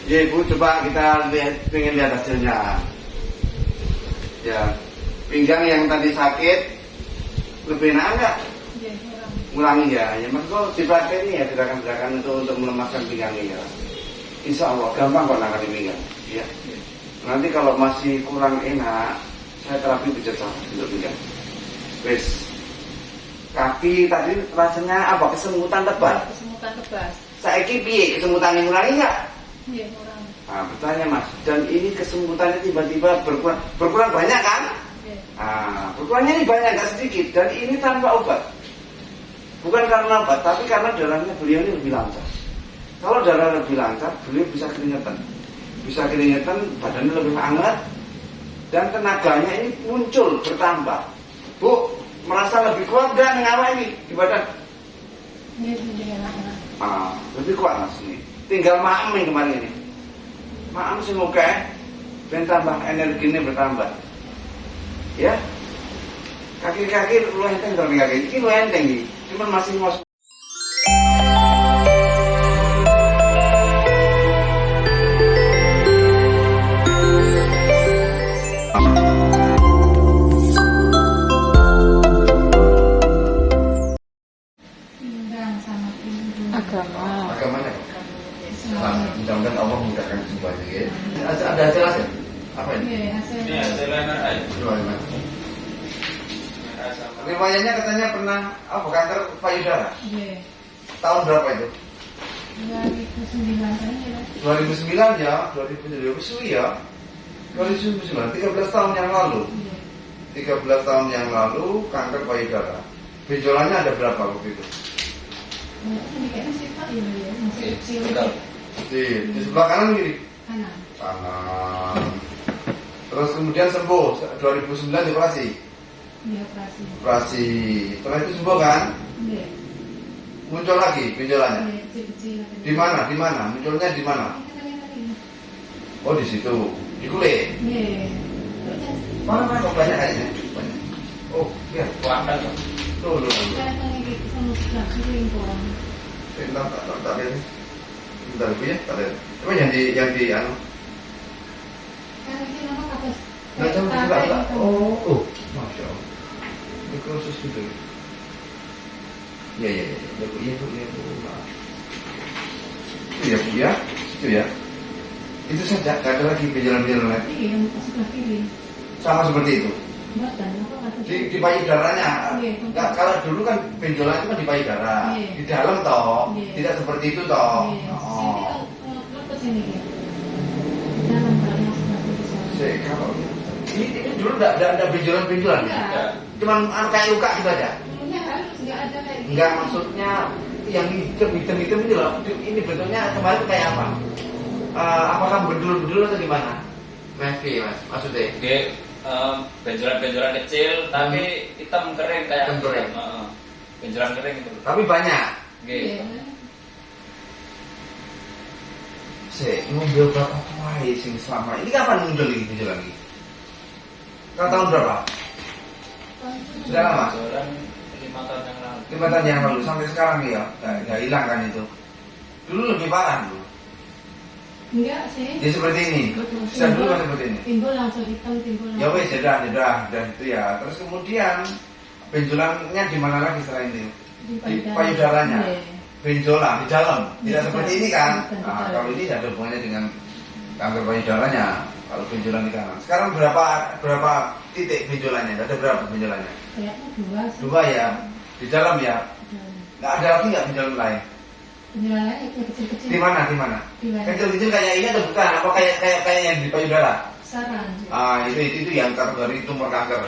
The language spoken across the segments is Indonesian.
Ya Ibu, coba kita pengen lihat hasilnya. Ya, pinggang yang tadi sakit lebih enak nggak? Ya, Ngurangi ya. Ya maksudnya dipraktekin ya gerakan-gerakan untuk melemahkan pinggangnya ya. Insya Allah gampang kok nangani pinggang. Ya. Nanti kalau masih kurang enak, saya terapi pijat untuk pinggang. Wes. Kaki tadi rasanya apa? Kesemutan tebal. Kesemutan tebas. Saiki piye kesemutannya ngurangi nggak? Iya, kurang. Nah, bertanya Mas, dan ini kesemutannya tiba-tiba berkurang banyak kan? Iya. Nah, berkurangnya ini banyak nggak sedikit, dan ini tanpa obat. Bukan karena obat, tapi karena darahnya beliau ini lebih lancar. Kalau darah lebih lancar, beliau bisa keringetan. Bisa keringetan, badannya lebih hangat, dan tenaganya ini muncul, bertambah. Bu, merasa lebih kuat nggak ngawal ini di badan? Iya, lebih enak. Lebih kuat Mas ini. Tinggal maam nih kemarin ini. Maam semoga dan tambah energinya bertambah. Ya. Kaki-kaki lu enteng kalau kaki. Ini lu enteng nih. Cuman masih ngos. Pinggang sama pinggul. Agama. Agamanya kok. Mudah-mudahan Allah mudahkan semuanya ya. Ada hasil hasil. Apa ini? Iya, hasilnya. Ini hasilnya MRI. Riwayatnya katanya pernah kanker payudara. Iya. Tahun berapa itu? 2009 kan ya. 2009 ya, 2009 ya. 2009, 13 tahun yang lalu. Iya. 13 tahun yang lalu kanker payudara. Benjolannya ada berapa waktu itu? Ini kayaknya sih Pak ya, masih kecil. Di sebelah kanan kiri? Kanan. Kanan. Terus kemudian sembuh 2009 dioperasi. Iya, operasi. Operasi. Setelah itu sembuh kan? Iya. Muncul lagi benjolannya. Iya, kecil-kecil. Di mana? Di mana? Munculnya di mana? Oh, di situ. Di kulit. Iya. Mana kok banyak kayaknya? Banyak. Oh, iya. Kuantan. Tuh. Saya kan gitu sama sebelah kiri kurang. Bentar, tak lihat. Bentar Bu ya, tak lihat. Coba yang di anu. Kan ini nama atas. Nah, coba juga. Oh, Masya Allah. Ini khusus gitu. Iya, Bu. Maaf. Itu ya, Bu ya. Itu ya. Itu saja, gak ada lagi benjolan-benjolan lain. Iya, yang sebelah kiri. Sama seperti itu. Badan apa atas? Di payudaranya. Iya. Nggak, kalau dulu kan benjolan itu kan di payudara. Iya. Di dalam toh. Iya. Tidak seperti itu toh. Iya, Oh. sini lepas ini ya. Dalam barangnya sebelah kiri sana. Kalau ini dulu nggak ada benjolan-benjolan. Enggak. Cuman kayak luka gitu aja. Dulunya halus, nggak ada kayak gitu. Enggak, maksudnya yang hitam ini loh. Ini bentuknya kemarin kayak apa? Apakah berdul-berdul atau gimana? Mevi Mas, maksudnya? Oke, benjolan-benjolan kecil tapi hitam kering kayak Hitam kering. benjolan kering itu. Tapi banyak. Oke. Iya. Mobil berapa wae sing selama ini kapan muncul lagi benjolan lagi? Tahun berapa? Sudah lama? Benjolan 5 tahun yang lalu. 5 tahun yang lalu sampai sekarang ya, nggak hilang kan itu. Dulu lebih parah dulu. Enggak sih. Jadi seperti ini. Sudah dulu kan seperti ini. Timbul langsung hitam, timbul Ya wes, jeda dan itu ya. Terus kemudian benjolannya di mana lagi selain itu? Di payudaranya. Iya. Benjolan di dalam, Iya, tidak seperti ini kan? bukan, di Nah, dalam. kalau ini ada hubungannya dengan kanker payudaranya. Kalau benjolan di kanan. Sekarang berapa titik benjolannya? Ada berapa benjolannya? Kayaknya dua sih. 2 ya. Di dalam ya. Dan Nggak ada lagi nggak benjolan lain? penjelasannya yang kecil-kecil. Di mana? Di mana? Di mana? Kecil-kecil kayak ini atau bukan? Apa kayak yang di payudara? Saran. Itu yang kategori tumor kanker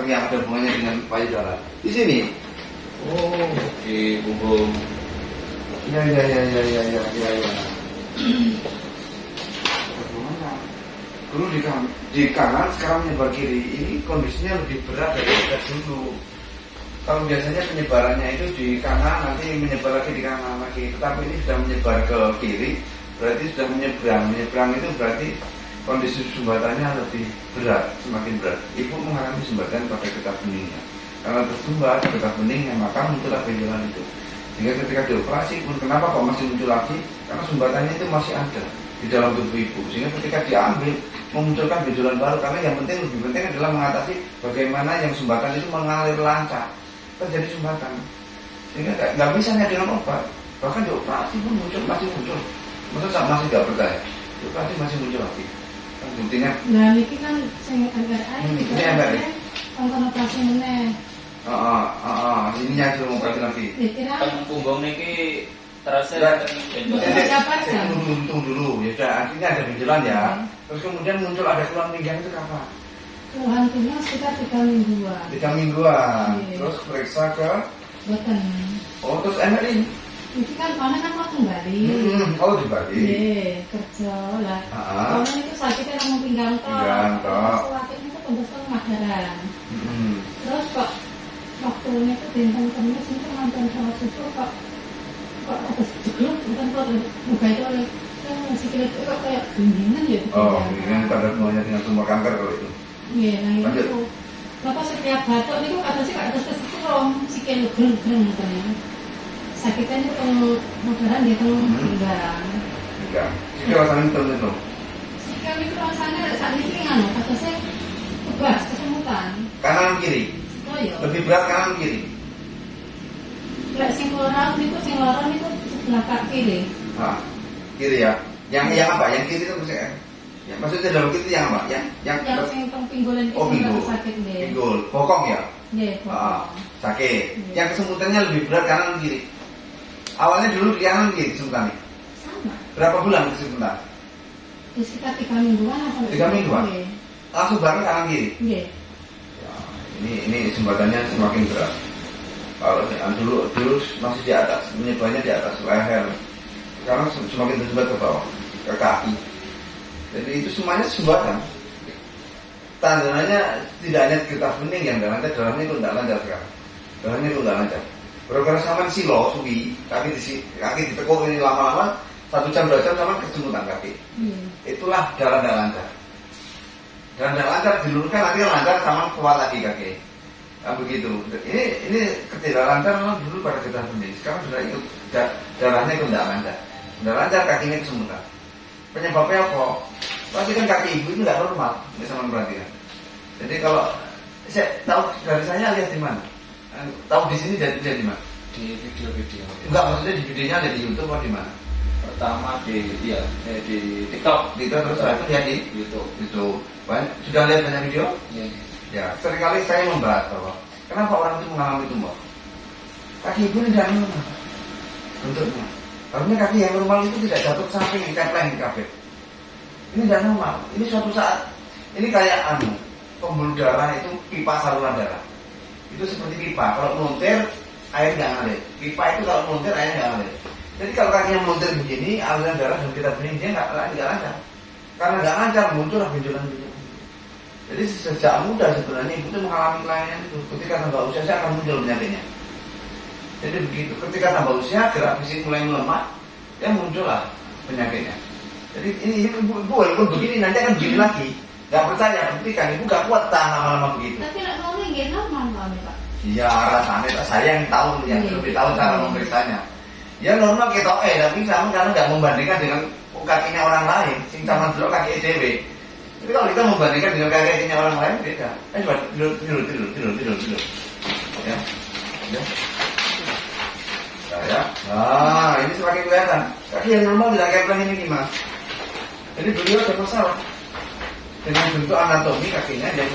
yang ada hubungannya dengan payudara. Di sini. Oh, Di punggung. ya. Bagaimana? Dulu di kanan, sekarang menyebar kiri. Ini kondisinya lebih berat daripada dulu. Kalau biasanya penyebarannya itu di kanan, nanti menyebar lagi di kanan lagi. Tetapi ini sudah menyebar ke kiri, berarti sudah menyeberang. Menyeberang itu berarti kondisi sumbatannya lebih berat, semakin berat. Ibu mengalami sumbatan pada getah beningnya. Karena tersumbat getah beningnya, maka muncullah benjolan itu. Sehingga ketika dioperasi pun kenapa kok masih muncul lagi? Karena sumbatannya itu masih ada. di dalam tubuh ibu, sehingga ketika diambil memunculkan benjolan baru. Karena yang lebih penting adalah mengatasi bagaimana yang sumbatan itu mengalir lancar, terjadi sumbatan, sehingga nggak bisa hanya dengan obat, bahkan dioperasi pun masih muncul. Maksudnya masih nggak percaya, dioperasi masih muncul lagi. Buktinya. Nah, ini kan saya MRI, Ini MRI. Tonton operasi meneh. Ininya itu mau operasi lagi. Dikira Kan punggung niki terasa benjolan. Saya Tunggu dulu, ya sudah, akhirnya ada benjolan ya. Terus kemudian muncul ada keluhan pinggang itu kapan? Tuhan punya sekitar 3 mingguan. 3 mingguan. Iya. Terus periksa ke, Boten. terus MRI. Itu kan panen kan mau kembali. Oh di Bali. Iya, kerja lah. Ah. Kalau itu sakitnya kamu pinggang toh. Pinggang toh. Sakitnya itu tembus ke madaran. Hmm. Terus kok waktunya itu bintang kemis itu nonton sholat subuh kok ada jegluk bukan kok buka itu oleh yang sikil itu kok kayak bimbingan ya. Oh, ini pada semuanya dengan tumor kanker kalau itu. Iya, nah Lanjut. itu. Kenapa setiap batuk itu kata sih kak terus kesetrum sikil gereng katanya. Sakitnya itu kalau madaran dia kalau pinggang. Enggak. Ini rasanya itu. Sikil itu rasanya saat ini kan kata saya kebas kesemutan. Kanan kiri. Oh iya. Lebih berat kanan kiri. Lek sing loro niku sebelah kaki kiri. Ah, kiri ya. Yang apa? Yang kiri itu maksudnya. Ya, maksudnya dalam kiri yang apa? Yang Yang sing tong pinggulan iki Oh, pinggul. sakit nggih. Pinggul. Bokong ya? Nggih, Sakit. Iya. Yang kesemutannya lebih berat kanan kiri. Awalnya dulu di kanan kiri kesemutannya. sama. Berapa bulan kesemutan? Di sekitar 3 mingguan apa? 3 mingguan? Nggih. Langsung bareng kanan kiri. Nggih. Ya, ini sumbatannya semakin berat. Kalau dulu masih di atas, menyebarnya di atas leher. Sekarang semakin tersumbat ke bawah, ke kaki. Jadi itu semuanya sumbatan. Tandanya tidak hanya getah bening yang nggak lancar, darahnya itu nggak lancar sekarang. Darahnya itu nggak lancar. Gara-gara sama silo, suwi, kaki ditekuk ini lama-lama 1 jam 2 jam sama kesemutan kaki. Iya. Itulah darah nggak lancar. Darah nggak lancar diluruskan nanti lancar sama kuat lagi kaki. Nah, begitu. Ini ketidaklancar memang dulu pada getah bening. Sekarang sudah ikut darahnya itu nggak lancar. Nggak lancar kakinya kesemutan. Penyebabnya apa? Pasti kan kaki ibu itu nggak normal, ini sama perhatian. Jadi kalau saya tahu dari saya lihat di mana, tahu di sini dari di mana? Di video-video. Enggak, maksudnya di videonya ada di YouTube atau di mana? Pertama di TikTok. Di itu terus setelah itu lihat di YouTube. itu sudah lihat banyak video? Iya. Ya, seringkali saya membahas bahwa kenapa orang itu mengalami tumor. Kaki ibu ini tidak normal bentuknya. Harusnya kaki yang normal itu tidak jatuh samping, tepleng kabeh. Ini tidak normal. Ini suatu saat ini kayak pembuluh darah itu pipa saluran darah. Itu seperti pipa. Kalau melontir air nggak ngalir. Pipa itu kalau melontir air nggak ngalir. Jadi kalau kakinya melontir begini, aliran darah dan kita bening dia nggak lancar. Karena nggak lancar muncullah benjolan-benjolan. Jadi sejak muda sebenarnya ibu itu mengalami kelainan itu. Ketika tambah usia saya akan muncul penyakitnya. Jadi begitu. Ketika tambah usia gerak fisik mulai melemah, ya muncullah penyakitnya. Jadi ini ibu walaupun begini nanti akan begini lagi. Gak percaya, buktikan ibu gak kuat tahan lama-lama begitu. Tapi lek ngomong nggih normal Pak. Iya rasanya saya yang tahu, yang lebih tahu cara memeriksanya. Ya normal kita tapi sama karena nggak membandingkan dengan kakinya orang lain. Sing sama dulu kaki EDW. Tapi kalau kita membandingkan dengan kakinya orang lain beda. Coba tidur. Ya. Ya. Nah, ini semakin kelihatan. Kaki yang normal tidak kayak ini gimana? Jadi beliau ada masalah dengan bentuk anatomi kakinya yang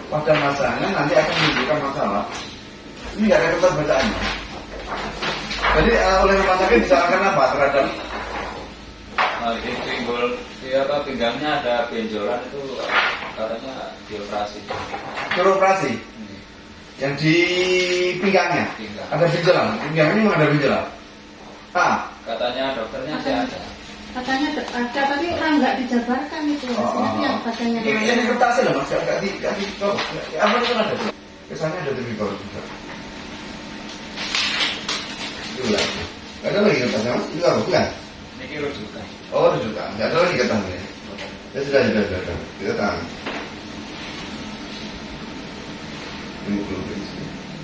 pada masanya nanti akan menimbulkan masalah. Ini nggak ada ketat bacaannya. Jadi oleh rumah sakit disarankan apa terhadap Di pinggul, pinggangnya ada benjolan itu katanya dioperasi. suruh operasi? Yang di pinggangnya Pinggang. ada benjolan. Pinggangnya memang ada benjolan. Katanya dokternya sih ada. Katanya ada tapi orang nggak dijabarkan itu. Nanti yang katanya Ini kertasnya loh mas, nggak di apa itu ada? Kesannya ada di bawah juga. Itu lah. Nggak ada lagi kertasnya mas? Itu apa bukan? Ini rujukan. Oh rujukan, nggak ada lagi kertasnya. Ya sudah. Kita tahan.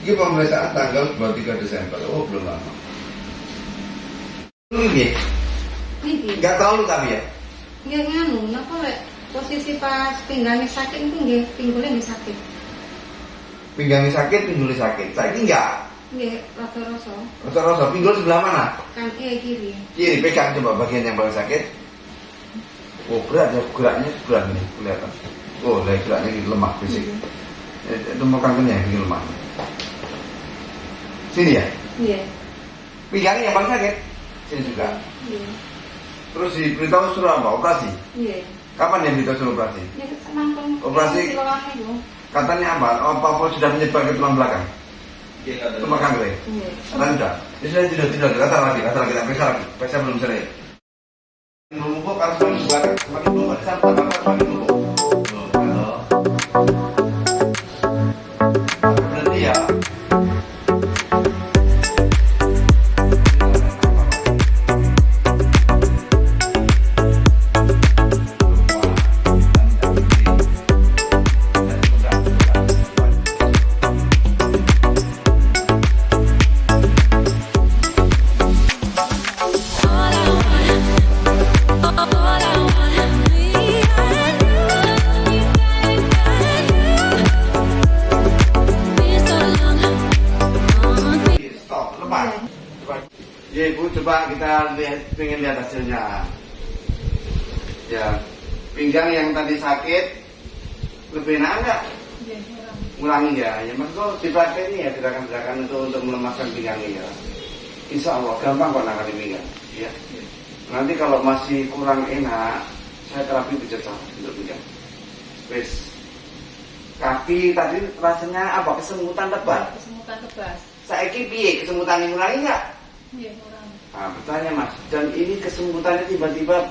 Ini pemeriksaan tanggal 23 Desember. Oh belum lama. Ini Niki. nggak terlalu tapi ya. nggih nganu napa lek posisi pas pinggangnya sakit itu nggih pinggulnya nggih sakit. Pinggangnya sakit, pinggulnya sakit. Saiki enggak. Nggih rasa-rasa. Rasa-rasa pinggul sebelah mana? Kan kiri. Kiri, pegang coba bagian yang paling sakit. Oh berat ya, geraknya berat nih kelihatan. Oh lah geraknya ini lemah fisik. Itu mau kangennya ini lemah. Sini ya? Iya. Pinggangnya yang paling sakit. Sini juga. Iya. Terus diberitahu suruh apa? Operasi. Iya. Kapan yang beritahu suruh operasi? Ya nangkon. Operasi. Katanya apa? Apa sudah menyebar ke tulang belakang? Iya, Tulang kanker. Iya. Katanya sudah. Ya sudah tidak. Kata lagi, kita periksa belum selesai. Numpuk harus semakin numpuk, semakin numpuk. Berarti ya. Ya Ibu, coba kita pengen lihat hasilnya. Ya, pinggang yang tadi sakit lebih enak nggak? Iya, Ngurangi ya. Ya maksudnya dipraktekin ya gerakan-gerakan untuk melemahkan pinggangnya ya. Insya Allah gampang kok nangani pinggang. Ya. Nanti kalau masih kurang enak, saya terapi pijat untuk pinggang. Wes. Kaki tadi rasanya apa? Kesemutan tebal. Kesemutan tebas. Saiki piye kesemutan ngurangi nggak? Iya, kurang. Nah, bertanya Mas, dan ini kesemutannya tiba-tiba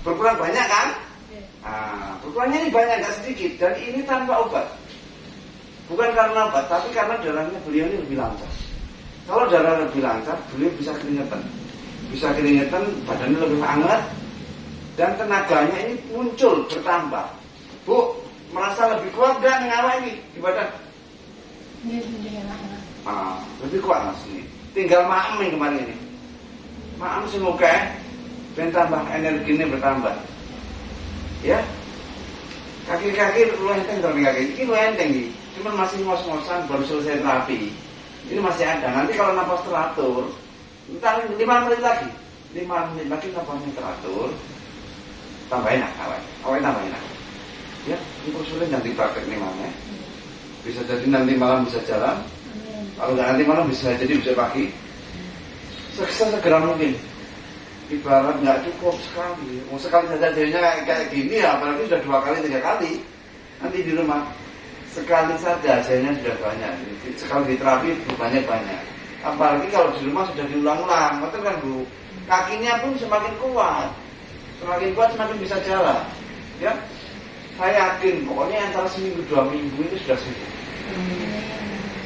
berkurang banyak kan? Iya. Nah, berkurangnya ini banyak, nggak sedikit, dan ini tanpa obat. Bukan karena obat, tapi karena darahnya beliau ini lebih lancar. Kalau darah lebih lancar, beliau bisa keringetan, badannya lebih hangat, dan tenaganya ini muncul bertambah. Bu, merasa lebih kuat nggak ngawal ini di badan? Iya, enak. Lebih kuat Mas ini. Tinggal maem nih kemarin ini. Maem semoga ben tambah energinya bertambah. Ya. Kaki-kaki lu enteng dong kaki. Ini lu enteng nih. Cuman masih ngos-ngosan baru selesai terapi. Ini masih ada. Nanti kalau napas teratur, entar 5 menit lagi. 5 menit lagi napasnya teratur. Tambah enak awet tambah enak. Ya, ini sulit nanti praktek nih mana. Bisa jadi nanti malam bisa jalan. Kalau nggak nanti malam bisa jadi bisa pagi. Segera mungkin. Ibarat nggak cukup sekali. Mau sekali saja jadinya kayak gini ya, apalagi sudah 2 kali 3 kali. Nanti di rumah sekali saja hasilnya sudah banyak. Sekali di terapi banyak. Apalagi kalau di rumah sudah diulang-ulang, betul kan Bu? Kakinya pun semakin kuat, semakin bisa jalan. Ya, saya yakin pokoknya antara seminggu 2 minggu itu sudah sembuh.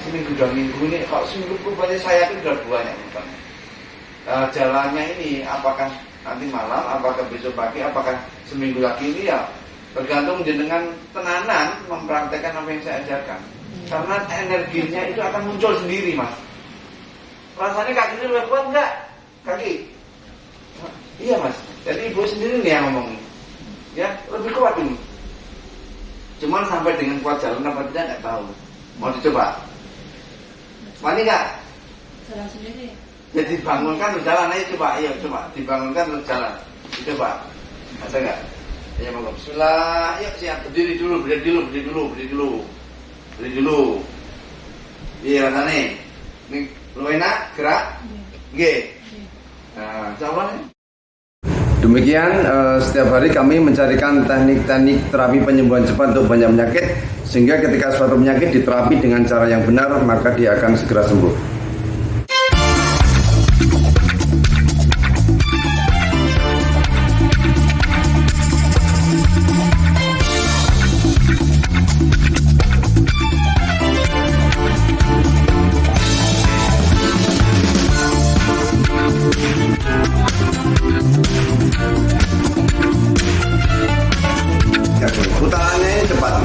Seminggu 2 minggu ini, kalau seminggu banyak saya yakin sudah banyak bukan. Jalannya ini apakah nanti malam, apakah besok pagi, apakah seminggu lagi ini ya tergantung dengan tenanan mempraktekkan apa yang saya ajarkan. Karena energinya itu akan muncul sendiri Mas. Rasanya kakinya lebih kuat enggak? Kaki? Iya Mas. Jadi ibu sendiri nih yang ngomong. Ya lebih kuat ini. Cuman sampai dengan kuat jalan apa tidak nggak tahu. Mau dicoba? Wani nggak? Jalan sendiri. Jadi bangunkan terus jalan aja coba. Iya coba. Dibangunkan terus jalan. Coba. Ada nggak? Ya monggo. Bismillah. Yuk siap. Berdiri dulu. Iya rasanya. Ini lu enak gerak? Nggih. Nah, coba nih. Demikian setiap hari kami mencarikan teknik-teknik terapi penyembuhan cepat untuk banyak penyakit, sehingga ketika suatu penyakit diterapi dengan cara yang benar maka dia akan segera sembuh. Putarannya cepat.